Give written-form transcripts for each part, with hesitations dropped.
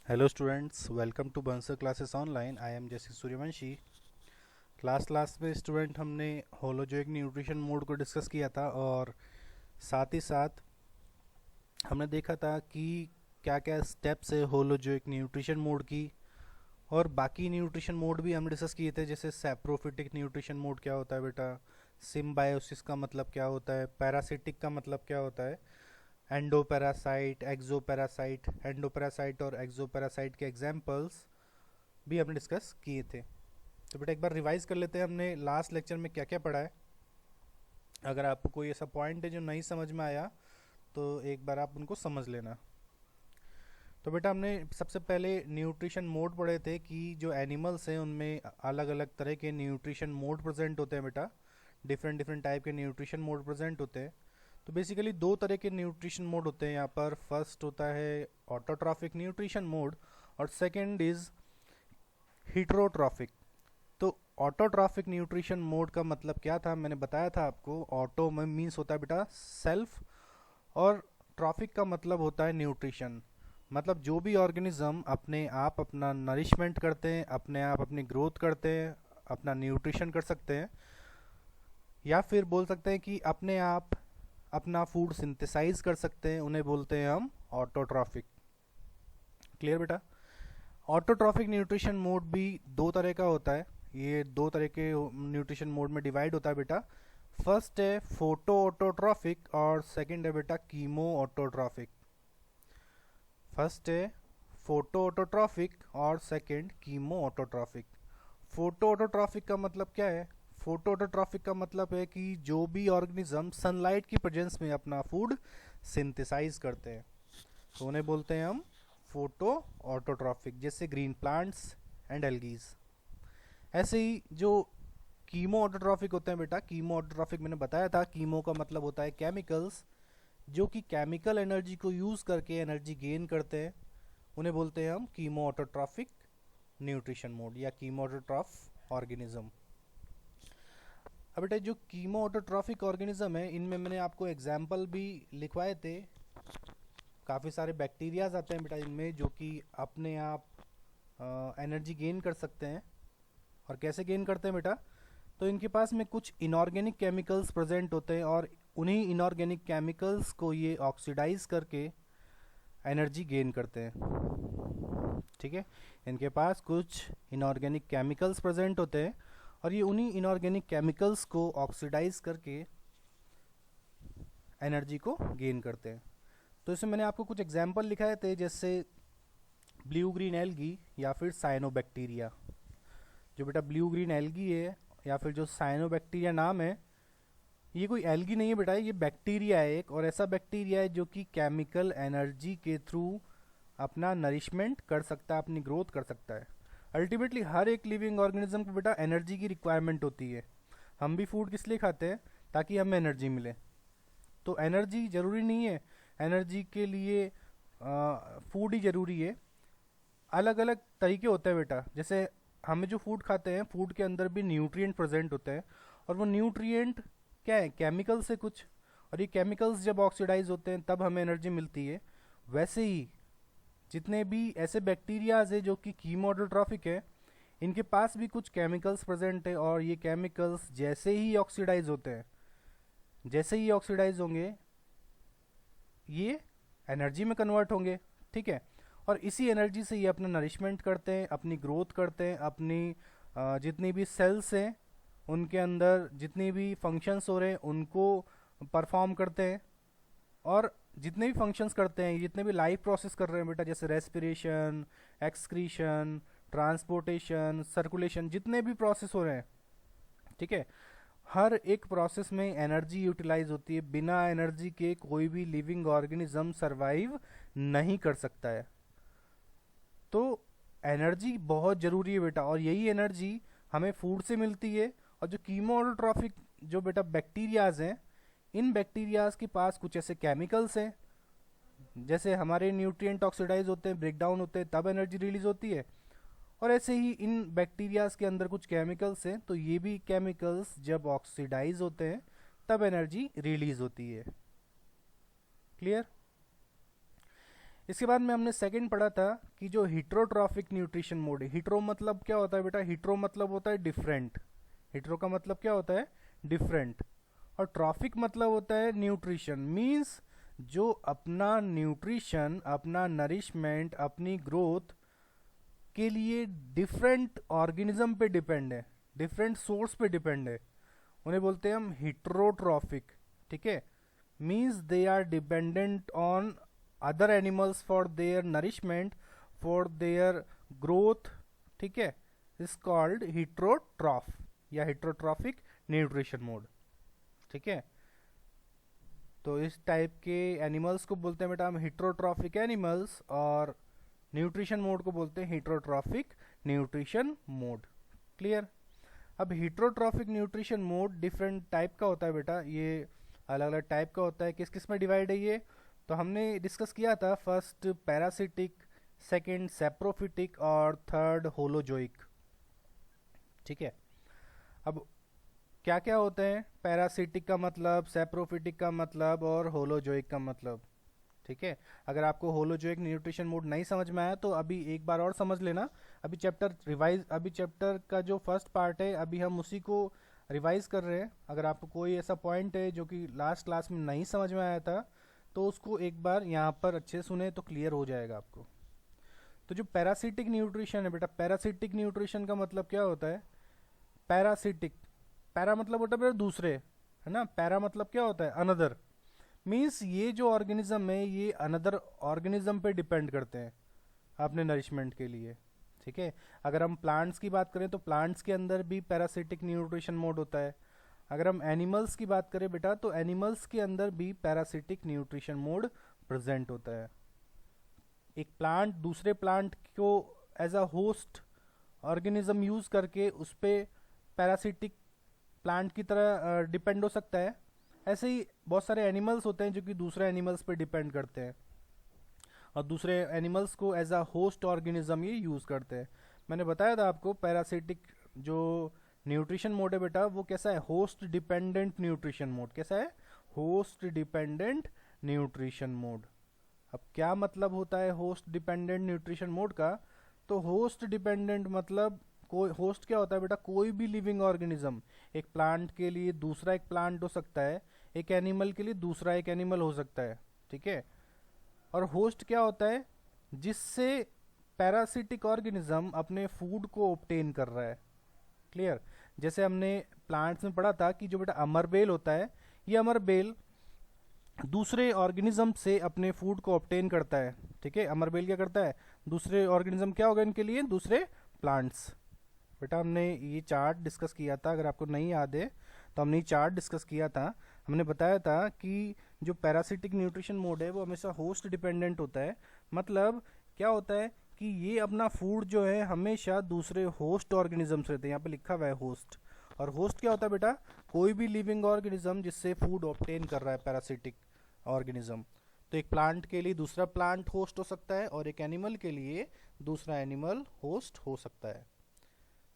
Hello students, welcome to Banser classes online. I am Jesse Suryavanshi. Class में student हमने holozoic nutrition mode को discuss किया था और साथ ही साथ हमने देखा था कि क्या क्या स्टेप्स है होलोजोइक न्यूट्रिशन मोड की। और बाकी न्यूट्रिशन मोड भी हमने डिस्कस किए थे, जैसे सैप्रोफिटिक न्यूट्रिशन मोड क्या होता है बेटा, सिम्बायोसिस का मतलब क्या होता है, पैरासिटिक का मतलब क्या होता है, एंडोपैरासाइट, एक्सोपैरासाइट, एंडोपैरासाइट और एक्सोपैरासाइट के एग्जाम्पल्स भी हमने डिस्कस किए थे। तो बेटा एक बार रिवाइज कर लेते हैं हमने लास्ट लेक्चर में क्या क्या पढ़ा है। अगर आपको कोई ऐसा पॉइंट है जो नहीं समझ में आया तो एक बार आप उनको समझ लेना। तो बेटा हमने सबसे पहले न्यूट्रिशन मोड पढ़े थे कि जो एनिमल्स हैं उनमें अलग अलग तरह के न्यूट्रिशन मोड प्रेजेंट होते हैं बेटा, डिफरेंट डिफरेंट टाइप के न्यूट्रिशन मोड प्रेजेंट होते हैं। तो बेसिकली दो तरह के न्यूट्रिशन मोड होते हैं यहाँ पर। फर्स्ट होता है ऑटोट्रॉफिक न्यूट्रिशन मोड और सेकंड इज हीटरोट्रॉफिक। तो ऑटोट्रॉफिक न्यूट्रिशन मोड का मतलब क्या था, मैंने बताया था आपको। ऑटो में मीन्स होता है बेटा सेल्फ, और ट्रॉफिक का मतलब होता है न्यूट्रिशन। मतलब जो भी ऑर्गेनिज्म अपने आप अपना नरिशमेंट करते हैं, अपने आप अपनी ग्रोथ करते हैं, अपना न्यूट्रिशन कर सकते हैं, या फिर बोल सकते हैं कि अपने आप अपना फूड सिंथेसाइज कर सकते हैं, उन्हें बोलते हैं हम ऑटोट्रॉफिक। क्लियर बेटा। ऑटोट्रॉफिक न्यूट्रिशन मोड भी दो तरह का होता है। ये दो तरह के न्यूट्रिशन मोड में डिवाइड होता है बेटा। फर्स्ट है फोटो ऑटोट्रॉफिक और सेकंड है बेटा कीमो ऑटोट्रॉफिक। फर्स्ट है फोटो ऑटोट्रॉफिक और second chemo autotrophic. Photo autotrophic का मतलब क्या है? फोटो ऑटोट्रॉफिक का मतलब है कि जो भी ऑर्गेनिज्म सनलाइट की प्रेजेंस में अपना फूड सिंथेसाइज करते हैं तो उन्हें बोलते हैं हम फोटो ऑटोट्रॉफिक, जैसे ग्रीन प्लांट्स एंड एल्गीज। ऐसे ही जो कीमो ऑटोट्रॉफिक होते हैं बेटा, कीमो ऑटोट्रॉफिक मैंने बताया था, कीमो का मतलब होता है केमिकल्स, जो कि केमिकल एनर्जी को यूज करके एनर्जी गेन करते हैं, उन्हें बोलते हैं हम कीमो ऑटोट्रॉफिक न्यूट्रिशन मोड या कीमो ऑटोट्रॉफ ऑर्गेनिज्म। अब बेटा जो कीमो ऑटोट्रॉफिक ऑर्गेनिज्म है इनमें मैंने आपको एग्जाम्पल भी लिखवाए थे। काफ़ी सारे बैक्टीरियाज आते हैं बेटा इनमें जो कि अपने आप एनर्जी गेन कर सकते हैं। और कैसे गेन करते हैं बेटा? तो इनके पास में कुछ इनऑर्गेनिक केमिकल्स प्रेजेंट होते हैं और उन्हीं इनऑर्गेनिक केमिकल्स को ये ऑक्सीडाइज करके एनर्जी गेन करते हैं। ठीक है, इनके पास कुछ इनऑर्गेनिक केमिकल्स प्रेजेंट होते हैं और ये उन्हीं इनऑर्गेनिक केमिकल्स को ऑक्सीडाइज करके एनर्जी को गेन करते हैं। तो इसमें मैंने आपको कुछ एग्जाम्पल लिखाए थे, जैसे ब्लू ग्रीन एल्गी या फिर साइनोबैक्टीरिया। जो बेटा ब्लू ग्रीन एल्गी है या फिर जो साइनोबैक्टीरिया नाम है, ये कोई एल्गी नहीं है बेटा, ये बैक्टीरिया है एक, और ऐसा बैक्टीरिया है जो कि केमिकल एनर्जी के थ्रू अपना नरिशमेंट कर सकता है, अपनी ग्रोथ कर सकता है। अल्टीमेटली हर एक लिविंग ऑर्गेनिज्म को बेटा एनर्जी की रिक्वायरमेंट होती है। हम भी फूड किस लिए खाते हैं? ताकि हमें एनर्जी मिले। तो एनर्जी जरूरी नहीं है, एनर्जी के लिए फूड ही जरूरी है। अलग अलग तरीके होते हैं बेटा, जैसे हमें जो फूड खाते हैं फूड के अंदर भी न्यूट्रिएंट प्रेजेंट होते हैं, और वो न्यूट्रिएंट क्या है? केमिकल से कुछ, और ये केमिकल्स जब ऑक्सीडाइज होते हैं तब हमें एनर्जी मिलती है। वैसे ही जितने भी ऐसे बैक्टीरियाज है जो कि कीमोटोट्रॉफिक है, इनके पास भी कुछ केमिकल्स प्रेजेंट है, और ये केमिकल्स जैसे ही ऑक्सीडाइज होते हैं, जैसे ही ऑक्सीडाइज होंगे ये एनर्जी में कन्वर्ट होंगे। ठीक है, और इसी एनर्जी से ये अपना नरिशमेंट करते हैं, अपनी ग्रोथ करते हैं, अपनी जितनी भी सेल्स हैं उनके अंदर जितनी भी फंक्शंस हो रहे हैं उनको परफॉर्म करते हैं। और जितने भी फंक्शंस करते हैं, जितने भी लाइफ प्रोसेस कर रहे हैं बेटा, जैसे रेस्पिरेशन, एक्सक्रीशन, ट्रांसपोर्टेशन, सर्कुलेशन, जितने भी प्रोसेस हो रहे हैं, ठीक है, हर एक प्रोसेस में एनर्जी यूटिलाइज होती है। बिना एनर्जी के कोई भी लिविंग ऑर्गेनिज्म सरवाइव नहीं कर सकता है। तो एनर्जी बहुत ज़रूरी है बेटा, और यही एनर्जी हमें फूड से मिलती है। और जो कीमोट्रॉफिक जो बेटा बैक्टीरियाज हैं, इन बैक्टीरियाज के पास कुछ ऐसे केमिकल्स हैं, जैसे हमारे न्यूट्रिएंट ऑक्सीडाइज होते हैं, ब्रेक डाउन होते हैं, तब एनर्जी रिलीज होती है। और ऐसे ही इन बैक्टीरियाज के अंदर कुछ केमिकल्स हैं, तो ये भी केमिकल्स जब ऑक्सीडाइज होते हैं तब एनर्जी रिलीज होती है। क्लियर? इसके बाद में हमने सेकंड पढ़ा था कि जो हिट्रोट्रॉफिक न्यूट्रिशन मोड है, हिट्रो मतलब क्या होता है बेटा, हिट्रो मतलब होता है डिफरेंट, हिट्रो का मतलब क्या होता है, डिफरेंट, और ट्रॉफिक मतलब होता है न्यूट्रिशन, मींस जो अपना न्यूट्रिशन, अपना नरिशमेंट, अपनी ग्रोथ के लिए डिफरेंट ऑर्गेनिज्म पे डिपेंड है, डिफरेंट सोर्स पे डिपेंड है, उन्हें बोलते हैं हम हिट्रोट्रॉफिक। ठीक है, means they are dependent on other animals for their nourishment, for their growth. ठीक है, इज कॉल्ड हिट्रोट्रॉफ या हिट्रोट्रॉफिक न्यूट्रिशन मोड। ठीक है, तो इस टाइप के एनिमल्स को बोलते हैं बेटा हम हिट्रोट्रॉफिक एनिमल्स, और न्यूट्रिशन मोड को बोलते हैं हिट्रोट्रॉफिक न्यूट्रिशन मोड। क्लियर। अब heterotrophic nutrition mode different type का होता है बेटा, ये अलग अलग टाइप का होता है। किस किस में डिवाइड है ये, तो हमने डिस्कस किया था, फर्स्ट पैरासिटिक, सेकंड सेप्रोफिटिक, और थर्ड होलोजोइक। ठीक है, अब क्या क्या होते हैं, पैरासिटिक का मतलब, सेप्रोफिटिक का मतलब, और होलोजोइक का मतलब। ठीक है, अगर आपको होलोजोइक न्यूट्रिशन मोड नहीं समझ में आया तो अभी एक बार और समझ लेना, अभी चैप्टर रिवाइज, अभी चैप्टर का जो फर्स्ट पार्ट है अभी हम उसी को रिवाइज कर रहे हैं। अगर आपको कोई ऐसा पॉइंट है जो कि लास्ट क्लास में नहीं समझ में आया था तो उसको एक बार यहाँ पर अच्छे सुने तो क्लियर हो जाएगा आपको। तो जो पैरासिटिक न्यूट्रिशन है बेटा, पैरासिटिक न्यूट्रिशन का मतलब क्या होता है, पैरासिटिक, पैरा मतलब होता है बेटा दूसरे, है ना, पैरा मतलब क्या होता है, अनदर, मीन्स ये जो ऑर्गेनिज्म है ये अनदर ऑर्गेनिज्म पे डिपेंड करते हैं अपने नरिशमेंट के लिए। ठीक है, अगर हम प्लांट्स की बात करें तो प्लांट्स के अंदर भी पैरासिटिक न्यूट्रिशन मोड होता है। अगर हम एनिमल्स की बात करें बेटा तो एनिमल्स के अंदर भी पैरासिटिक न्यूट्रिशन मोड प्रेजेंट होता है। एक प्लांट दूसरे प्लांट को as a host organism use करके उस पर पैरासिटिक प्लांट की तरह डिपेंड हो सकता है। ऐसे ही बहुत सारे एनिमल्स होते हैं जो कि दूसरे एनिमल्स पे डिपेंड करते हैं और दूसरे एनिमल्स को एज अ होस्ट ऑर्गेनिज्म ये यूज करते हैं। मैंने बताया था आपको पैरासिटिक जो न्यूट्रिशन मोड है बेटा वो कैसा है, होस्ट डिपेंडेंट न्यूट्रिशन मोड। कैसा है, होस्ट डिपेंडेंट न्यूट्रिशन मोड। अब क्या मतलब होता है होस्ट डिपेंडेंट न्यूट्रिशन मोड का, तो होस्ट डिपेंडेंट मतलब कोई होस्ट क्या होता है बेटा, कोई भी लिविंग ऑर्गेनिज्म, एक प्लांट के लिए दूसरा एक प्लांट हो सकता है, एक एनिमल के लिए दूसरा एक एनिमल हो सकता है। ठीक है, और होस्ट क्या होता है, जिससे पैरासिटिक ऑर्गेनिज्म अपने फूड को ऑब्टेन कर रहा है। क्लियर। जैसे हमने प्लांट्स में पढ़ा था कि जो बेटा अमरबेल होता है, ये अमरबेल दूसरे ऑर्गेनिज्म से अपने फूड को ऑब्टेन करता है। ठीक है, अमरबेल क्या करता है, दूसरे ऑर्गेनिज्म क्या होगा इनके लिए, दूसरे प्लांट्स। बेटा हमने ये चार्ट डिस्कस किया था, अगर आपको नहीं याद है तो हमने ये चार्ट डिस्कस किया था। हमने बताया था कि जो पैरासिटिक न्यूट्रिशन मोड है वो हमेशा होस्ट डिपेंडेंट होता है। मतलब क्या होता है कि ये अपना फूड जो है हमेशा दूसरे होस्ट ऑर्गेनिज्म से रहते हैं, यहाँ पे लिखा हुआ है होस्ट। और होस्ट क्या होता है बेटा, कोई भी लिविंग ऑर्गेनिज्म जिससे फूड ऑब्टेन कर रहा है पैरासिटिक ऑर्गेनिज्म। तो एक प्लांट के लिए दूसरा प्लांट होस्ट हो सकता है और एक एनिमल के लिए दूसरा एनिमल होस्ट हो सकता है।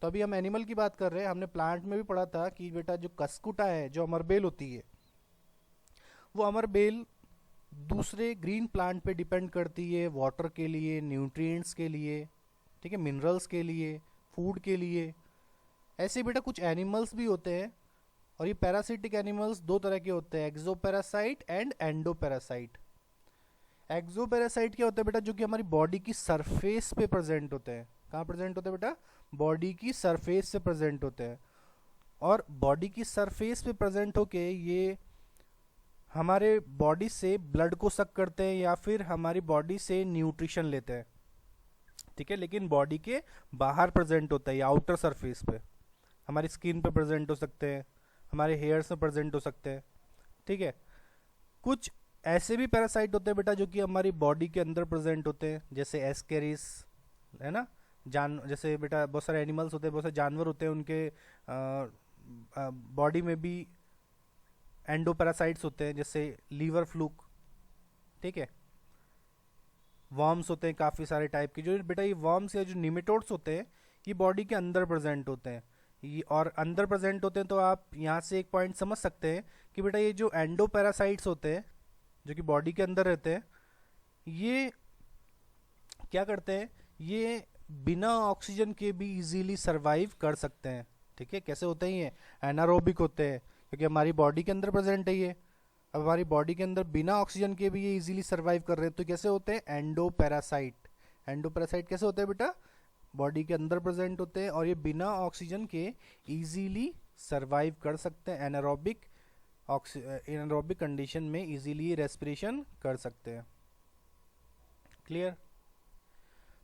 तो अभी हम एनिमल की बात कर रहे हैं, हमने प्लांट में भी पढ़ा था कि बेटा जो कस्कुटा है, जो अमरबेल होती है, वो अमरबेल दूसरे ग्रीन प्लांट पे डिपेंड करती है वाटर के लिए, न्यूट्रिएंट्स के लिए, ठीक है, मिनरल्स के लिए, फूड के लिए। ऐसे बेटा कुछ एनिमल्स भी होते हैं, और ये पैरासिटिक एनिमल्स दो तरह के होते हैं, एक्सोपैरासाइट एंड एंडोपैरासाइट। एक्सोपैरासाइट क्या होता है बेटा, जो कि हमारी बॉडी की सरफेस पे प्रेजेंट होते हैं। कहाँ प्रेजेंट होते हैं बेटा, बॉडी की सरफेस से प्रेजेंट होते हैं। और बॉडी की सरफेस पे प्रेजेंट होके ये हमारे बॉडी से ब्लड को सक करते हैं या फिर हमारी बॉडी से न्यूट्रिशन लेते हैं। ठीक है, लेकिन बॉडी के बाहर प्रेजेंट होता है या आउटर सरफेस पे, हमारी स्किन पे प्रेजेंट हो सकते हैं, हमारे हेयर्स में प्रेजेंट हो सकते हैं। ठीक है, कुछ ऐसे भी पैरासाइट होते हैं बेटा जो कि हमारी बॉडी के अंदर प्रेजेंट होते हैं, जैसे एस्केरिस, है ना, जैसे बेटा बहुत सारे एनिमल्स होते हैं, बहुत सारे जानवर होते हैं, उनके बॉडी में भी एंडोपैरासाइट्स होते हैं, जैसे लीवर फ्लूक। ठीक है, वर्म्स होते हैं काफ़ी सारे टाइप के, जो बेटा ये वर्म्स या जो निमेटोड्स होते हैं ये बॉडी के अंदर प्रेजेंट होते हैं। ये और अंदर प्रेजेंट होते हैं, तो आप यहाँ से एक पॉइंट समझ सकते हैं कि बेटा ये जो एंडोपैरासाइट्स होते हैं जो कि बॉडी के अंदर रहते हैं, ये क्या करते हैं, ये बिना ऑक्सीजन के भी इजीली सरवाइव कर सकते हैं। ठीक है, कैसे होते हैं ये, एनारोबिक होते हैं, क्योंकि हमारी बॉडी के अंदर प्रेजेंट है ये। अब हमारी बॉडी के अंदर बिना ऑक्सीजन के भी ये इजीली सरवाइव कर रहे हैं, तो कैसे होते हैं, एंडोपैरासाइट। एंडोपैरासाइट कैसे होते हैं बेटा, बॉडी के अंदर प्रेजेंट होते हैं और ये बिना ऑक्सीजन के इजीली सरवाइव कर सकते हैं। एनारोबिक कंडीशन में इजीली रेस्पिरेशन कर सकते हैं। क्लियर।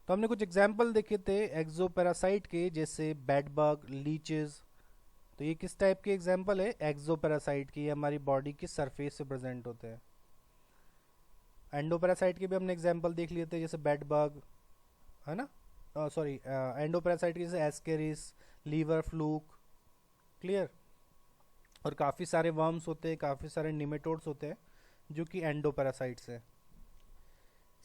तो हमने कुछ एग्जाम्पल देखे थे एक्सोपैरासाइट के, जैसे बेड बग, लीचेस। तो ये किस टाइप के एग्जाम्पल है, एक्सोपैरासाइट की, ये हमारी बॉडी की सरफेस से प्रेजेंट होते हैं। एंडोपैरासाइट के भी हमने एग्जाम्पल देख लिए थे, जैसे बेड बग, है ना, सॉरी, एंडोपैरासाइट के जैसे एस्केरिस, लीवर फ्लूक। क्लियर। और काफ़ी सारे वर्म्स होते हैं, काफ़ी सारे निमेटोड्स होते हैं जो कि एंडोपैरासाइट्स है।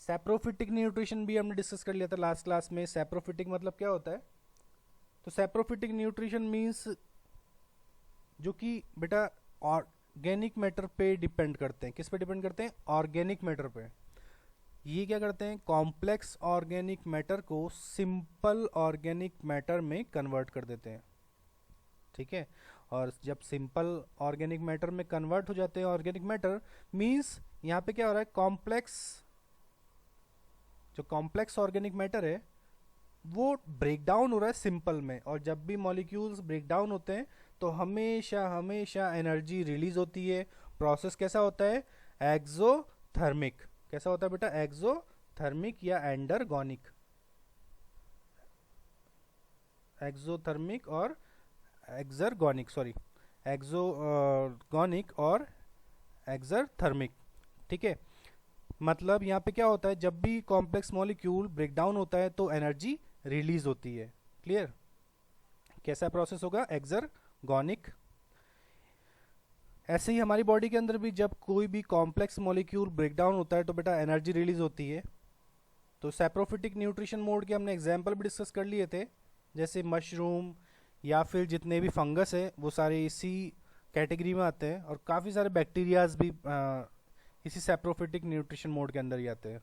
सैप्रोफिटिक न्यूट्रिशन भी हमने डिस्कस कर लिया था लास्ट क्लास में। सैप्रोफिटिक मतलब क्या होता है, तो सैप्रोफिटिक न्यूट्रिशन मीन्स जो कि बेटा ऑर्गेनिक मैटर पे डिपेंड करते हैं। किस पे डिपेंड करते हैं, ऑर्गेनिक मैटर पे। ये क्या करते हैं, कॉम्प्लेक्स ऑर्गेनिक मैटर को सिंपल ऑर्गेनिक मैटर में कन्वर्ट कर देते हैं। ठीक है, और जब सिंपल ऑर्गेनिक मैटर में कन्वर्ट हो जाते हैं ऑर्गेनिक मैटर, मीन्स यहाँ पे क्या हो रहा है, जो कॉम्प्लेक्स ऑर्गेनिक मैटर है वो ब्रेक डाउन हो रहा है सिंपल में। और जब भी मॉलिक्यूल्स ब्रेक डाउन होते हैं तो हमेशा हमेशा एनर्जी रिलीज होती है। प्रोसेस कैसा होता है, एक्सोथर्मिक। कैसा होता है बेटा, एक्सोथर्मिक या एंडरगोनिक। एक्सोथर्मिक और एक्सरगोनिक, सॉरी, एक्सोगोनिक और एक्सरथर्मिक। ठीक है, मतलब यहाँ पे क्या होता है, जब भी कॉम्प्लेक्स मॉलिक्यूल ब्रेक डाउन होता है तो एनर्जी रिलीज होती है। क्लियर। कैसा प्रोसेस होगा, एक्सरगोनिक। ऐसे ही हमारी बॉडी के अंदर भी जब कोई भी कॉम्प्लेक्स मॉलिक्यूल ब्रेक डाउन होता है तो बेटा एनर्जी रिलीज होती है। तो सैप्रोफिटिक न्यूट्रिशन मोड के हमने एग्जाम्पल भी डिस्कस कर लिए थे, जैसे मशरूम या फिर जितने भी फंगस है वो सारे इसी कैटेगरी में आते हैं। और काफ़ी सारे बैक्टीरियाज भी इसी सैप्रोफिटिक न्यूट्रिशन मोड के अंदर ही आते हैं।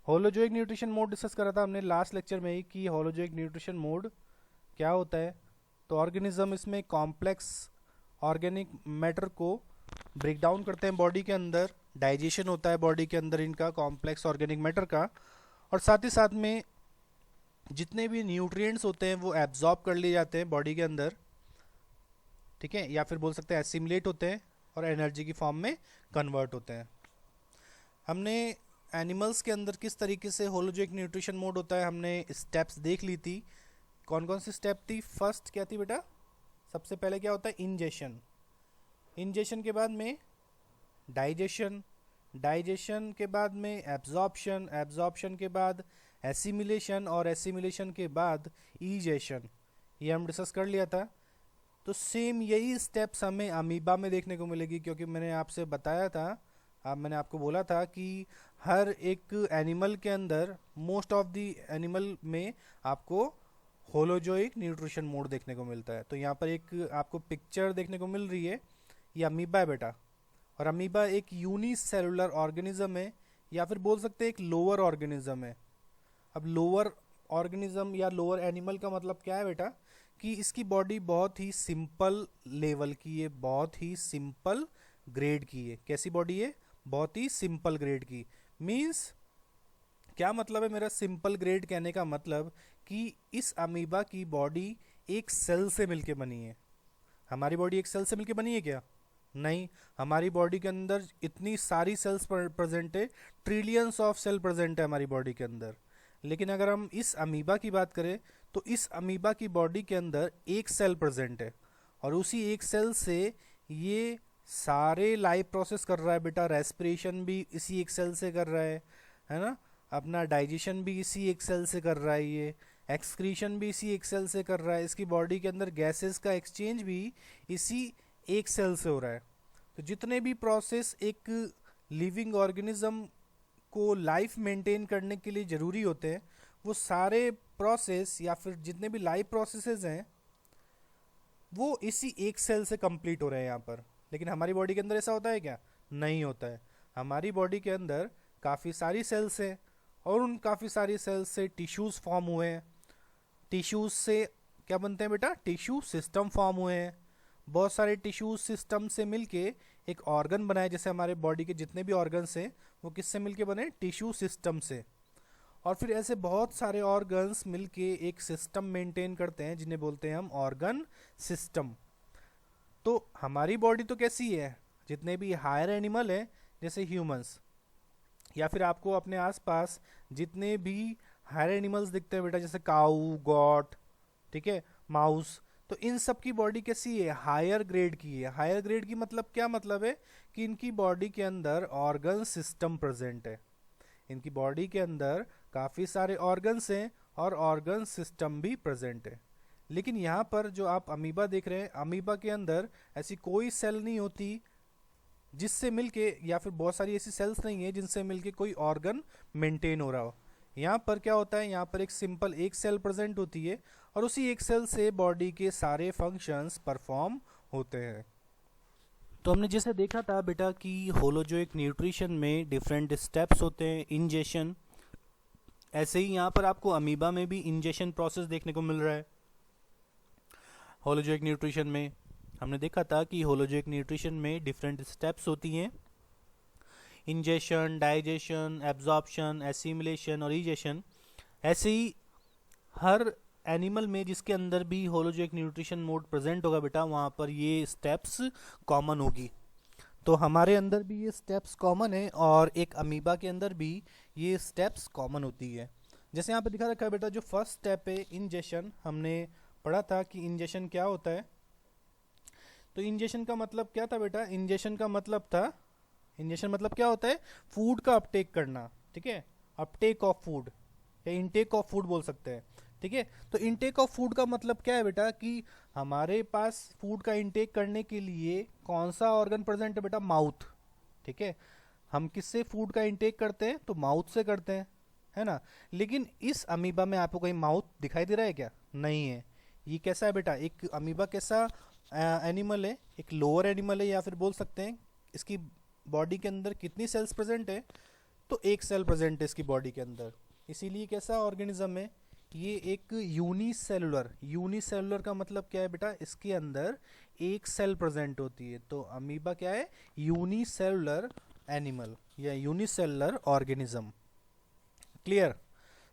होलोजोइक न्यूट्रिशन मोड डिस्कस करा था हमने लास्ट लेक्चर में ही कि होलोजोइक न्यूट्रिशन मोड क्या होता है। तो ऑर्गेनिज्म इसमें कॉम्प्लेक्स ऑर्गेनिक मैटर को ब्रेक डाउन करते हैं बॉडी के अंदर, डाइजेशन होता है बॉडी के अंदर इनका कॉम्प्लेक्स ऑर्गेनिक मैटर का, और साथ ही साथ में जितने भी न्यूट्रिएंट्स होते हैं वो एब्जॉर्ब कर लिए जाते हैं बॉडी के अंदर। ठीक है, या फिर बोल सकते हैं एसिमुलेट होते हैं और एनर्जी की फॉर्म में कन्वर्ट होते हैं। हमने एनिमल्स के अंदर किस तरीके से होलोजोइक न्यूट्रिशन मोड होता है हमने स्टेप्स देख ली थी। कौन कौन सी स्टेप थी, फर्स्ट क्या थी बेटा, सबसे पहले क्या होता है, इंजेशन। इंजेशन के बाद में डाइजेशन, डाइजेशन के बाद में एब्जॉर्प्शन, एब्जॉर्प्शन के बाद एसिमिलेशन, और एसिमिलेशन के बाद ईजेशन। ये हम डिस्कस कर लिया था। तो सेम यही स्टेप्स हमें अमीबा में देखने को मिलेगी, क्योंकि मैंने आपसे बताया था, मैंने आपको बोला था कि हर एक एनिमल के अंदर, मोस्ट ऑफ द एनिमल में आपको होलोजोइक न्यूट्रिशन मोड देखने को मिलता है। तो यहाँ पर एक आपको पिक्चर देखने को मिल रही है, ये अमीबा है बेटा। और अमीबा एक यूनिसेलुलर ऑर्गेनिज्म है, या फिर बोल सकते हैं एक लोअर ऑर्गेनिज्म है। अब लोअर ऑर्गेनिज्म या लोअर एनिमल का मतलब क्या है बेटा, कि इसकी बॉडी बहुत ही सिंपल लेवल की है, बहुत ही सिंपल ग्रेड की है। कैसी बॉडी है, बहुत ही सिंपल ग्रेड की। मीन्स क्या मतलब है मेरा सिंपल ग्रेड कहने का मतलब, कि इस अमीबा की बॉडी एक सेल से मिलके बनी है। हमारी बॉडी एक सेल से मिलके बनी है क्या, नहीं। हमारी बॉडी के अंदर इतनी सारी सेल्स प्रेजेंट है, ट्रिलियंस ऑफ सेल प्रेजेंट है हमारी बॉडी के अंदर। लेकिन अगर हम इस अमीबा की बात करें तो इस अमीबा की बॉडी के अंदर एक सेल प्रेजेंट है, और उसी एक सेल से ये सारे लाइफ प्रोसेस कर रहा है बेटा। रेस्पिरेशन भी इसी एक सेल से कर रहा है ना, अपना डाइजेशन भी इसी एक सेल से कर रहा है, ये एक्सक्रीशन भी इसी एक सेल से कर रहा है, इसकी बॉडी के अंदर गैसेस का एक्सचेंज भी इसी एक सेल से हो रहा है। तो जितने भी प्रोसेस एक लिविंग ऑर्गेनिज्म को लाइफ मेंटेन करने के लिए ज़रूरी होते हैं, वो सारे प्रोसेस या फिर जितने भी लाइफ प्रोसेसेस हैं वो इसी एक सेल से कंप्लीट हो रहे हैं यहाँ पर। लेकिन हमारी बॉडी के अंदर ऐसा होता है क्या, नहीं होता है। हमारी बॉडी के अंदर काफ़ी सारी सेल्स हैं, और उन काफ़ी सारी सेल्स से टिश्यूज़ फॉर्म हुए हैं। टिश्यूज़ से क्या बनते हैं बेटा? टिश्यू सिस्टम फॉर्म हुए हैं। बहुत सारे टिश्यू सिस्टम से मिलके एक ऑर्गन बनाए, जैसे हमारे बॉडी के जितने भी ऑर्गन्स हैं वो किससे मिलके बने? टिश्यू सिस्टम से। और फिर ऐसे बहुत सारे ऑर्गन्स मिलके एक सिस्टम मेंटेन करते हैं जिन्हें बोलते हैं हम ऑर्गन सिस्टम। तो हमारी बॉडी तो कैसी है? जितने भी हायर एनिमल हैं जैसे ह्यूमंस, या फिर आपको अपने आसपास जितने भी हायर एनिमल्स दिखते हैं बेटा, जैसे काऊ, गॉट, ठीक है, माउस, तो इन सब की बॉडी कैसी है? हायर ग्रेड की है। हायर ग्रेड की मतलब क्या मतलब है? कि इनकी बॉडी के अंदर ऑर्गन सिस्टम प्रेजेंट है। इनकी बॉडी के अंदर काफ़ी सारे ऑर्गन्स हैं और ऑर्गन सिस्टम भी प्रेजेंट है। लेकिन यहाँ पर जो आप अमीबा देख रहे हैं, अमीबा के अंदर ऐसी कोई सेल नहीं होती जिससे मिलके, या फिर बहुत सारी ऐसी सेल्स नहीं है जिनसे मिलके कोई ऑर्गन मेंटेन हो रहा हो। यहाँ पर क्या होता है? यहाँ पर एक सिंपल एक सेल प्रेजेंट होती है और उसी एक सेल से बॉडी के सारे फंक्शंस परफॉर्म होते हैं। तो हमने जैसे देखा था बेटा कि होलोजोइक न्यूट्रिशन में डिफरेंट स्टेप्स होते हैं, इंजेशन। ऐसे ही यहाँ पर आपको अमीबा में भी इंजेशन प्रोसेस देखने को मिल रहा है। होलोजोइक न्यूट्रिशन में हमने देखा था कि होलोजोइक न्यूट्रिशन में डिफरेंट स्टेप्स होती हैं, इंजेशन, डाइजेशन, एब्जॉर्प्शन, एसिमिलेशन और इजेशन। ऐसे ही हर एनिमल में जिसके अंदर भी होलोजोइक न्यूट्रिशन मोड प्रेजेंट होगा बेटा, वहाँ पर ये स्टेप्स कॉमन होगी। तो हमारे अंदर भी ये स्टेप्स कॉमन है और एक अमीबा के अंदर भी ये स्टेप्स कॉमन होती है। जैसे यहाँ पे दिखा रखा है बेटा, जो फर्स्ट स्टेप है इंजेशन, हमने पढ़ा था कि इंजेशन क्या होता है। तो इंजेशन का मतलब क्या था बेटा? इंजेशन का मतलब था, इंजेशन मतलब क्या होता है? फूड का अपटेक करना, ठीक है, अपटेक ऑफ फूड या इनटेक ऑफ फूड बोल सकते हैं, ठीक है। तो इनटेक ऑफ फूड का मतलब क्या है बेटा? कि हमारे पास फूड का इनटेक करने के लिए कौन सा ऑर्गन प्रेजेंट है बेटा? माउथ, ठीक है। हम किससे फूड का इनटेक करते हैं? तो माउथ से करते हैं, है ना। लेकिन इस अमीबा में आपको कहीं माउथ दिखाई दे रहा है क्या? नहीं है। ये कैसा है बेटा? एक अमीबा कैसा एनिमल है? एक लोअर एनिमल है, या फिर बोल सकते हैं इसकी बॉडी के अंदर कितनी सेल्स प्रेजेंट है? तो एक सेल प्रेजेंट है इसकी बॉडी के अंदर। इसीलिए कैसा ऑर्गेनिज्म है ये? एक यूनिसेलुलर। यूनिसेलुलर का मतलब क्या है बेटा? इसके अंदर एक सेल प्रेजेंट होती है। तो अमीबा क्या है? यूनिसेलुलर एनिमल या यूनिसेलुलर ऑर्गेनिज्म। क्लियर?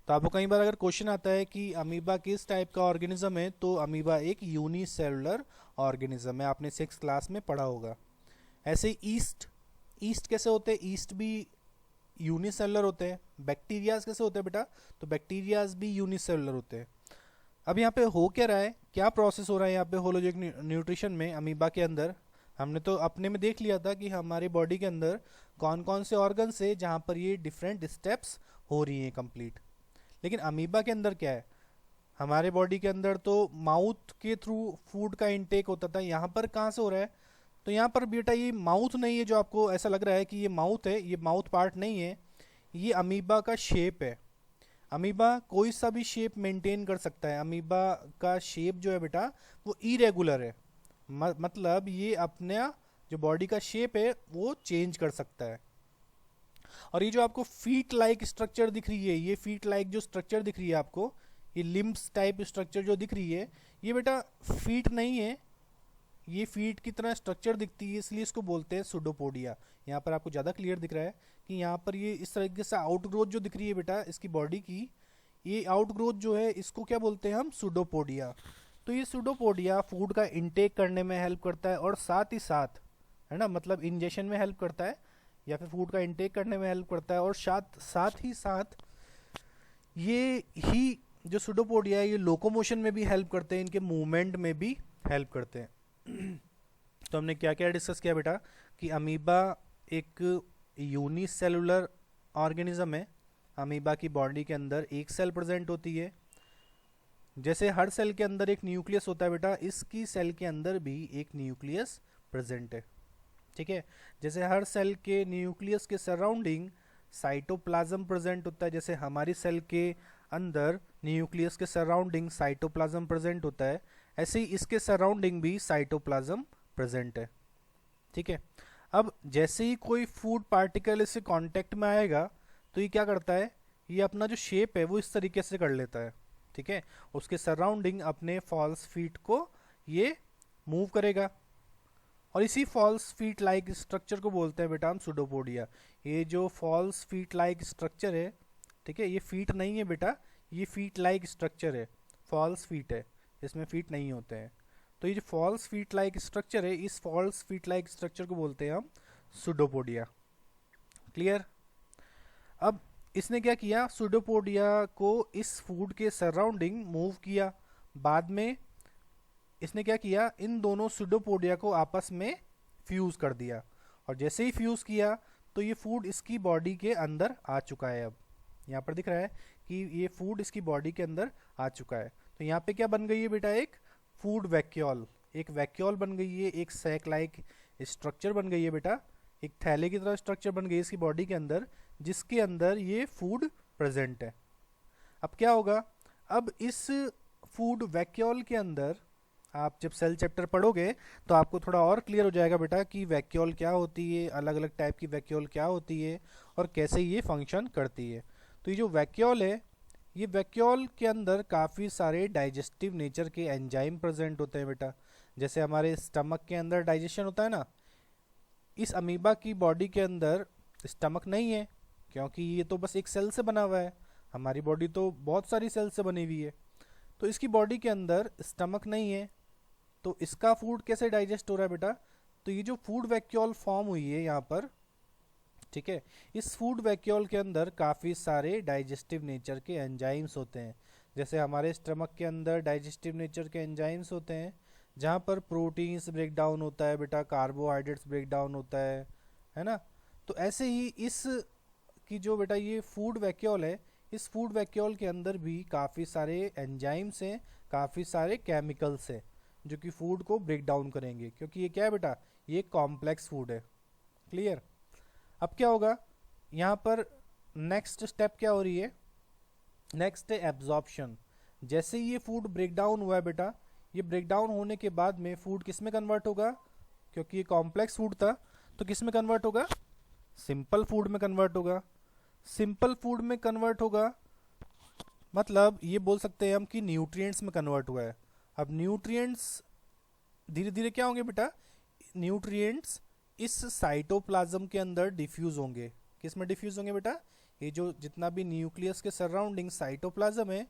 तो आपको कई बार अगर क्वेश्चन आता है कि अमीबा किस टाइप का ऑर्गेनिज्म है, तो अमीबा एक यूनिसेलुलर ऑर्गेनिज्म है। आपने 6th क्लास में पढ़ा होगा। ऐसे ही ईस्ट, ईस्ट कैसे होते हैं? ईस्ट भी यूनिसेलुलर होते हैं। बैक्टीरियाज कैसे होते हैं बेटा? तो बैक्टीरियाज भी यूनिसेलुलर होते हैं। अब यहाँ पे हो क्या रहा है, क्या प्रोसेस हो रहा है यहाँ पे होलोजोइक न्यूट्रिशन में अमीबा के अंदर? हमने तो अपने में देख लिया था कि हमारी बॉडी के अंदर कौन कौन से ऑर्गन्स है जहाँ पर ये डिफरेंट स्टेप्स हो रही हैं कंप्लीट। लेकिन अमीबा के अंदर क्या है? हमारे बॉडी के अंदर तो माउथ के थ्रू फूड का इनटेक होता था, यहाँ पर कहाँ से हो रहा है? तो यहाँ पर बेटा ये माउथ नहीं है, जो आपको ऐसा लग रहा है कि ये माउथ है, ये माउथ पार्ट नहीं है, ये अमीबा का शेप है। अमीबा कोई सा भी शेप मेंटेन कर सकता है। अमीबा का शेप जो है बेटा वो इरेगुलर है, मतलब ये अपना जो बॉडी का शेप है वो चेंज कर सकता है। और ये जो आपको फीट लाइक स्ट्रक्चर दिख रही है, ये फीट लाइक जो स्ट्रक्चर दिख रही है आपको, ये लिम्ब्स टाइप स्ट्रक्चर जो दिख रही है, ये बेटा फीट नहीं है, ये फीट की तरह स्ट्रक्चर दिखती है, इसलिए इसको बोलते हैं सुडोपोडिया। यहाँ पर आपको ज़्यादा क्लियर दिख रहा है कि यहाँ पर ये इस तरीके से आउटग्रोथ जो दिख रही है बेटा इसकी बॉडी की, ये आउटग्रोथ जो है इसको क्या बोलते हैं हम? सुडोपोडिया। तो ये सुडोपोडिया फूड का इनटेक करने में हेल्प करता है और साथ ही साथ, है ना, मतलब इंजेशन में हेल्प करता है या फिर फूड का इनटेक करने में हेल्प करता है, और साथ ही साथ ये ही जो सुडोपोडिया है ये लोकोमोशन में भी हेल्प करते हैं, इनके मूवमेंट में भी हेल्प करते हैं। तो हमने क्या क्या डिस्कस किया बेटा? कि अमीबा एक यूनिसेलुलर ऑर्गेनिज्म है। अमीबा की बॉडी के अंदर एक सेल प्रेजेंट होती है। जैसे हर सेल के अंदर एक न्यूक्लियस होता है बेटा, इसकी सेल के अंदर भी एक न्यूक्लियस प्रेजेंट है, ठीक है। जैसे हर सेल के न्यूक्लियस के सराउंडिंग साइटोप्लाज्म प्रेजेंट होता है, जैसे हमारी सेल के अंदर न्यूक्लियस के सराउंडिंग साइटोप्लाज्म प्रेजेंट होता है, ऐसे ही इसके सराउंडिंग भी साइटोप्लाज्म प्रेजेंट है, ठीक है। अब जैसे ही कोई फूड पार्टिकल इससे कांटेक्ट में आएगा तो ये क्या करता है? ये अपना जो शेप है वो इस तरीके से कर लेता है, ठीक है। उसके सराउंडिंग अपने फॉल्स फीट को ये मूव करेगा, और इसी फॉल्स फीट लाइक स्ट्रक्चर को बोलते हैं बेटा हम सुडोपोडिया। ये जो फॉल्स फीट लाइक स्ट्रक्चर है, ठीक है, ये फीट नहीं है बेटा, ये फीट लाइक स्ट्रक्चर है, फॉल्स फीट है, इसमें फीट नहीं होते हैं। तो ये जो फॉल्स फीट लाइक स्ट्रक्चर है, इस फॉल्स फीट लाइक स्ट्रक्चर को बोलते हैं हम सुडोपोडिया। क्लियर। अब इसने क्या किया, सुडोपोडिया को इस फूड के सराउंडिंग मूव किया, बाद में इसने क्या किया, इन दोनों सुडोपोडिया को आपस में फ्यूज कर दिया, और जैसे ही फ्यूज किया तो ये फूड इसकी बॉडी के अंदर आ चुका है। अब यहाँ पर दिख रहा है कि ये फूड इसकी बॉडी के अंदर आ चुका है। तो यहाँ पे क्या बन गई है बेटा, एक फूड वैक्यूल, एक वैक्यूल बन गई है, एक सैक लाइक स्ट्रक्चर बन गई है बेटा, एक थैले की तरह स्ट्रक्चर बन गई है इसकी बॉडी के अंदर, जिसके अंदर ये फूड प्रेजेंट है। अब क्या होगा, अब इस फूड वैक्यूल के अंदर आप जब सेल चैप्टर पढ़ोगे तो आपको थोड़ा और क्लियर हो जाएगा बेटा कि वैक्यूल क्या होती है, अलग अलग टाइप की वैक्यूल क्या होती है, और कैसे ये फंक्शन करती है। तो ये जो वैक्यूल है, ये वैक्यूल के अंदर काफ़ी सारे डाइजेस्टिव नेचर के एंजाइम प्रेजेंट होते हैं बेटा। जैसे हमारे स्टमक के अंदर डाइजेशन होता है ना, इस अमीबा की बॉडी के अंदर स्टमक नहीं है, क्योंकि ये तो बस एक सेल से बना हुआ है, हमारी बॉडी तो बहुत सारी सेल से बनी हुई है। तो इसकी बॉडी के अंदर स्टमक नहीं है, तो इसका फूड कैसे डाइजेस्ट हो रहा है बेटा, तो ये जो फूड वैक्यूल फॉर्म हुई है यहाँ पर, ठीक है, इस फूड वैक्यूल के अंदर काफ़ी सारे डाइजेस्टिव नेचर के एंजाइम्स होते हैं। जैसे हमारे स्टमक के अंदर डाइजेस्टिव नेचर के एंजाइम्स होते हैं, जहाँ पर प्रोटीन्स ब्रेक डाउन होता है बेटा, कार्बोहाइड्रेट्स ब्रेक डाउन होता है ना। तो ऐसे ही इस की जो बेटा ये फूड वैक्यूल है, इस फूड वैक्यूल के अंदर भी काफ़ी सारे एंजाइम्स हैं, काफ़ी सारे केमिकल्स हैं जो कि फूड को ब्रेक डाउन करेंगे, क्योंकि ये क्या है बेटा, ये कॉम्प्लेक्स फूड है। क्लियर। अब क्या होगा, यहाँ पर नेक्स्ट स्टेप क्या हो रही है, नेक्स्ट है एब्जॉर्प्शन। जैसे ही ये फूड ब्रेक डाउन हुआ है बेटा, ये ब्रेक डाउन होने के बाद में फूड किस में कन्वर्ट होगा, क्योंकि ये कॉम्प्लेक्स फूड था तो किस में कन्वर्ट होगा, सिंपल फूड में कन्वर्ट होगा। सिंपल फूड में कन्वर्ट होगा मतलब ये बोल सकते हैं हम कि न्यूट्रिएंट्स में कन्वर्ट हुआ है। अब न्यूट्रिएंट्स धीरे धीरे क्या होंगे बेटा, न्यूट्रिएंट्स इस साइटोप्लाज्म के अंदर डिफ्यूज होंगे। किस में डिफ्यूज होंगे बेटा, ये जो जितना भी न्यूक्लियस के सराउंडिंग साइटोप्लाज्म है,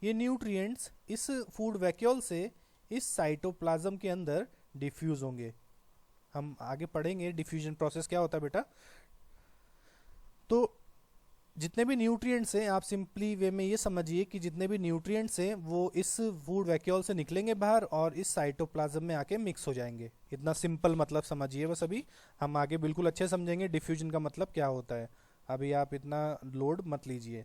ये न्यूट्रिएंट्स इस फूड वैक्यूल से इस साइटोप्लाज्म के अंदर डिफ्यूज होंगे। हम आगे पढ़ेंगे डिफ्यूजन प्रोसेस क्या होता है बेटा। तो जितने भी न्यूट्रिएंट्स हैं, आप सिंपली वे में ये समझिए कि जितने भी न्यूट्रिएंट्स हैं वो इस फूड वैक्यूल से निकलेंगे बाहर और इस साइटोप्लाज्म में आके मिक्स हो जाएंगे। इतना सिंपल मतलब समझिए बस। अभी हम आगे बिल्कुल अच्छे समझेंगे डिफ्यूजन का मतलब क्या होता है, अभी आप इतना लोड मत लीजिए।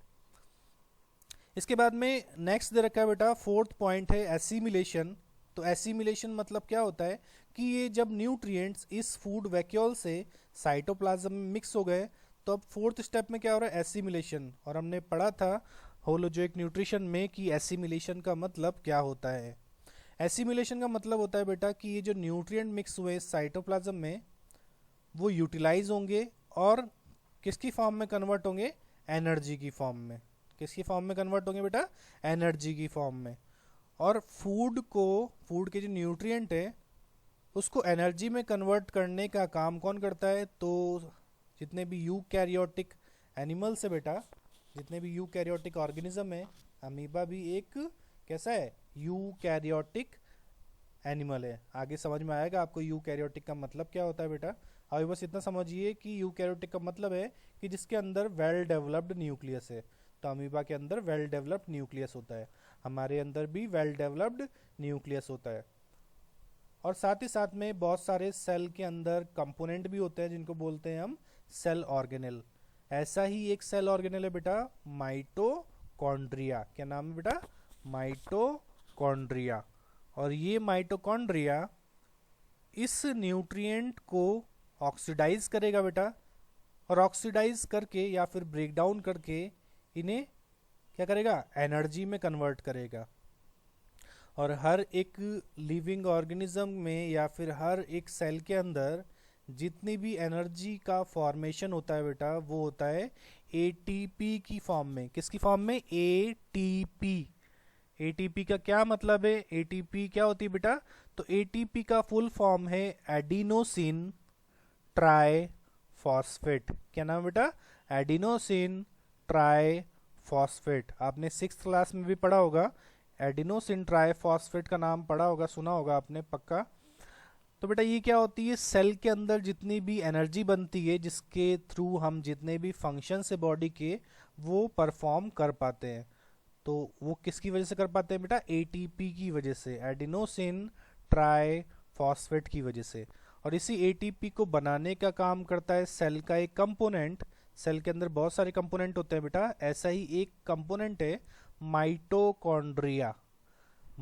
इसके बाद में नेक्स्ट दे रखा है बेटा, फोर्थ पॉइंट है एसिमिलेशन। तो एसिमिलेशन मतलब क्या होता है कि ये जब न्यूट्रिएंट्स इस फूड वैक्यूल से साइटोप्लाज्म में मिक्स हो गए, तो अब फोर्थ स्टेप में क्या हो रहा है, एसिमिलेशन। और हमने पढ़ा था होलोजोइक न्यूट्रिशन में कि एसिमिलेशन का मतलब क्या होता है। एसिमिलेशन का मतलब होता है बेटा कि ये जो न्यूट्रिएंट मिक्स हुए साइटोप्लाज्म में, वो यूटिलाइज होंगे और किसकी फॉर्म में कन्वर्ट होंगे, एनर्जी की फॉर्म में। किसकी फॉर्म में कन्वर्ट होंगे बेटा, एनर्जी की फॉर्म में। और फूड को, फूड के जो न्यूट्रिएंट है उसको एनर्जी में कन्वर्ट करने का काम कौन करता है, तो जितने भी यूकैरियोटिक एनिमल्स है बेटा, जितने भी यूकैरियोटिक ऑर्गेनिज्म है, अमीबा भी एक कैसा है, यूकैरियोटिक एनिमल है। आगे समझ में आएगा आपको यूकैरियोटिक का मतलब क्या होता है बेटा। अभी बस इतना समझिए कि यूकैरियोटिक का मतलब है कि जिसके अंदर वेल डेवलप्ड न्यूक्लियस है। तो अमीबा के अंदर वेल डेवलप्ड न्यूक्लियस होता है, हमारे अंदर भी वेल डेवलप्ड न्यूक्लियस होता है। और साथ ही साथ में बहुत सारे सेल के अंदर कंपोनेंट भी होते हैं जिनको बोलते हैं हम सेल ऑर्गेनेल। ऐसा ही एक सेल ऑर्गेनेल है बेटा माइटोकॉन्ड्रिया। क्या नाम है बेटा, माइटोकॉन्ड्रिया। और ये माइटोकॉन्ड्रिया इस न्यूट्रिएंट को ऑक्सीडाइज करेगा बेटा, और ऑक्सीडाइज करके या फिर ब्रेक डाउन करके इन्हें क्या करेगा, एनर्जी में कन्वर्ट करेगा। और हर एक लिविंग ऑर्गेनिज्म में या फिर हर एक सेल के अंदर जितनी भी एनर्जी का फॉर्मेशन होता है बेटा वो होता है एटीपी की फॉर्म में। किसकी फॉर्म में? एटीपी। एटीपी का क्या मतलब है? एटीपी क्या होती है बेटा? तो एटीपी का फुल फॉर्म है एडिनोसिन ट्राई फॉस्फेट। क्या नाम है बेटा? Adenosine try phosphate. आपने 6th क्लास में भी पढ़ा होगा, एडिनोसिन ट्राई फॉस्फेट का नाम पढ़ा होगा, सुना होगा आपने पक्का। तो बेटा ये क्या होती है? सेल के अंदर जितनी भी एनर्जी बनती है जिसके थ्रू हम जितने भी फंक्शन है बॉडी के वो परफॉर्म कर पाते हैं, तो वो किसकी वजह से कर पाते हैं बेटा? एटीपी की वजह से, एडिनोसिन ट्राई फॉस्फेट की वजह से। और इसी एटीपी को बनाने का काम करता है सेल का एक कंपोनेंट। सेल के अंदर बहुत सारे कंपोनेंट होते हैं बेटा, ऐसा ही एक कंपोनेंट है माइटोकॉन्ड्रिया।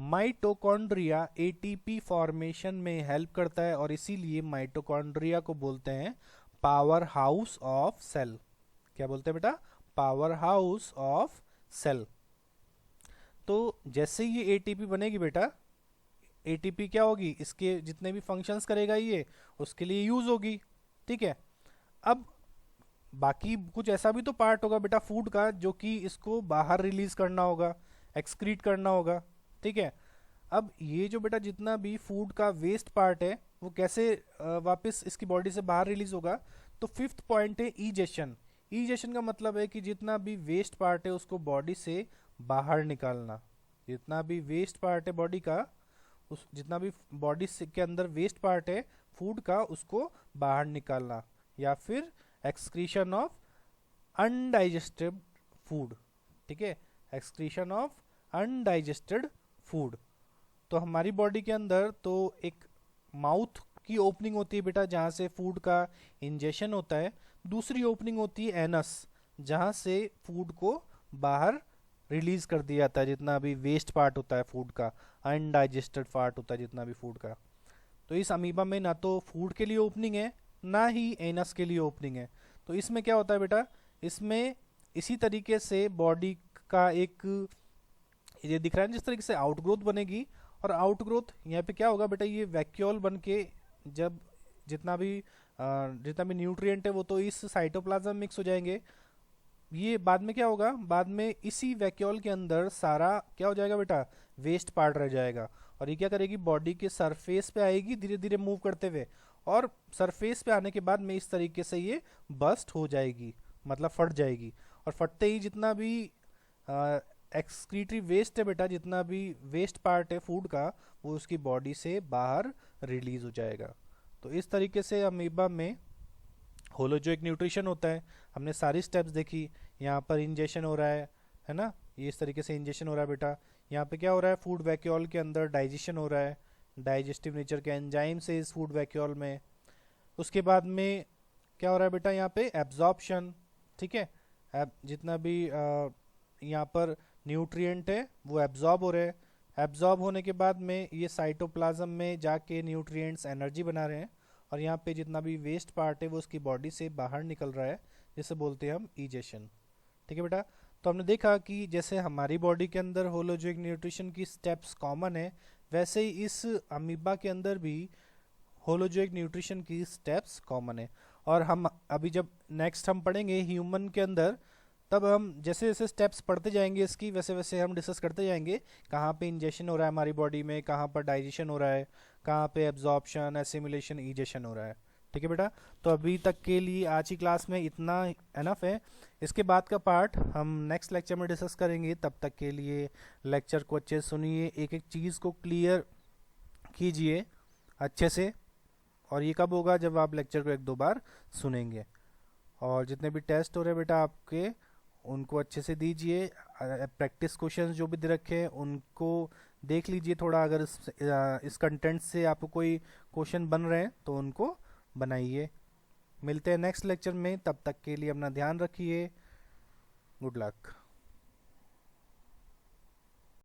माइटोकॉन्ड्रिया एटीपी फॉर्मेशन में हेल्प करता है और इसीलिए माइटोकॉन्ड्रिया को बोलते हैं पावर हाउस ऑफ सेल। क्या बोलते हैं बेटा? Power house of cell. तो जैसे ये एटीपी बनेगी बेटा, एटीपी क्या होगी? इसके जितने भी फंक्शंस करेगा ये उसके लिए यूज होगी। ठीक है। अब बाकी कुछ ऐसा भी तो पार्ट होगा बेटा फूड का जो कि इसको बाहर रिलीज करना होगा, एक्सक्रीट करना होगा। ठीक है। अब ये जो बेटा जितना भी फूड का वेस्ट पार्ट है वो कैसे वापस इसकी बॉडी से बाहर रिलीज होगा? तो 5th पॉइंट है ईजेशन। ईजेशन का मतलब है कि जितना भी वेस्ट पार्ट है उसको बॉडी से बाहर निकालना। जितना भी वेस्ट पार्ट है बॉडी का, उस जितना भी बॉडी के अंदर वेस्ट पार्ट है फूड का उसको बाहर निकालना, या फिर एक्सक्रीशन ऑफ अनडाइजेस्टेड फूड। ठीक है, एक्सक्रीशन ऑफ अनडाइजेस्टेड फूड। तो हमारी बॉडी के अंदर तो एक माउथ की ओपनिंग होती है बेटा जहाँ से फूड का इंजेशन होता है, दूसरी ओपनिंग होती है एनस जहाँ से फूड को बाहर रिलीज कर दिया जाता है, जितना भी वेस्ट पार्ट होता है फूड का, अनडाइजेस्टेड पार्ट होता है जितना भी फूड का। तो इस अमीबा में ना तो फूड के लिए ओपनिंग है ना ही एनस के लिए ओपनिंग है। तो इसमें क्या होता है बेटा? इसमें इसी तरीके से बॉडी का एक ये दिख रहा है जिस तरीके से आउटग्रोथ बनेगी, और आउटग्रोथ यहाँ पे क्या होगा बेटा? ये वैक्यूल बन के जब जितना भी न्यूट्रिएंट है वो तो इस साइटोप्लाज्म में मिक्स हो जाएंगे। ये बाद में क्या होगा? बाद में इसी वैक्यूल के अंदर सारा क्या हो जाएगा बेटा? वेस्ट पार्ट रह जाएगा, और ये क्या करेगी? बॉडी के सरफेस पे आएगी धीरे धीरे मूव करते हुए, और सरफेस पे आने के बाद में इस तरीके से ये बस्ट हो जाएगी, मतलब फट जाएगी। और फटते ही जितना भी एक्सक्रीटरी वेस्ट है बेटा, जितना भी वेस्ट पार्ट है फूड का वो उसकी बॉडी से बाहर रिलीज हो जाएगा। तो इस तरीके से अमीबा में होलोजोइक न्यूट्रिशन होता है। हमने सारी स्टेप्स देखी। यहाँ पर इंजेशन हो रहा है ना? ये इस तरीके से इंजेशन हो रहा है बेटा। यहाँ पे क्या हो रहा है? फूड वैक्यूल के अंदर डाइजेशन हो रहा है, डाइजेस्टिव नेचर के एंजाइम से इस फूड वैक्यूल में। उसके बाद में क्या हो रहा है बेटा? यहाँ पे एब्जॉर्प्शन। ठीक है, जितना भी यहाँ पर न्यूट्रिएंट है वो एब्जॉर्ब हो रहे हैं। एब्जॉर्ब होने के बाद में ये साइटोप्लाज्म में जाके न्यूट्रिएंट्स एनर्जी बना रहे हैं, और यहाँ पे जितना भी वेस्ट पार्ट है वो उसकी बॉडी से बाहर निकल रहा है, जिसे बोलते हैं हम ईजेशन। ठीक है बेटा। तो हमने देखा कि जैसे हमारी बॉडी के अंदर होलोजोइक न्यूट्रिशन की स्टेप्स कॉमन है, वैसे ही इस अमीबा के अंदर भी होलोजोइक न्यूट्रिशन की स्टेप्स कॉमन है। और हम अभी जब नेक्स्ट हम पढ़ेंगे ह्यूमन के अंदर, तब हम जैसे जैसे स्टेप्स पढ़ते जाएंगे इसकी, वैसे वैसे हम डिस्कस करते जाएंगे कहाँ पे इंजेक्शन हो रहा है हमारी बॉडी में, कहाँ पर डाइजेशन हो रहा है, कहाँ पे एब्जॉर्प्शन, एसिमिलेशन, इजेशन हो रहा है। ठीक है बेटा। तो अभी तक के लिए आज की क्लास में इतना एनफ है। इसके बाद का पार्ट हम नेक्स्ट लेक्चर में डिस्कस करेंगे। तब तक के लिए लेक्चर को अच्छे से सुनिए, एक एक चीज़ को क्लियर कीजिए अच्छे से। और ये कब होगा? जब आप लेक्चर को 1-2 बार सुनेंगे। और जितने भी टेस्ट हो रहे हैं बेटा आपके, उनको अच्छे से दीजिए। प्रैक्टिस क्वेश्चंस जो भी दे रखे हैं उनको देख लीजिए थोड़ा। अगर इस कंटेंट से आपको कोई क्वेश्चन बन रहे हैं तो उनको बनाइए। मिलते हैं नेक्स्ट लेक्चर में, तब तक के लिए अपना ध्यान रखिए। Good luck.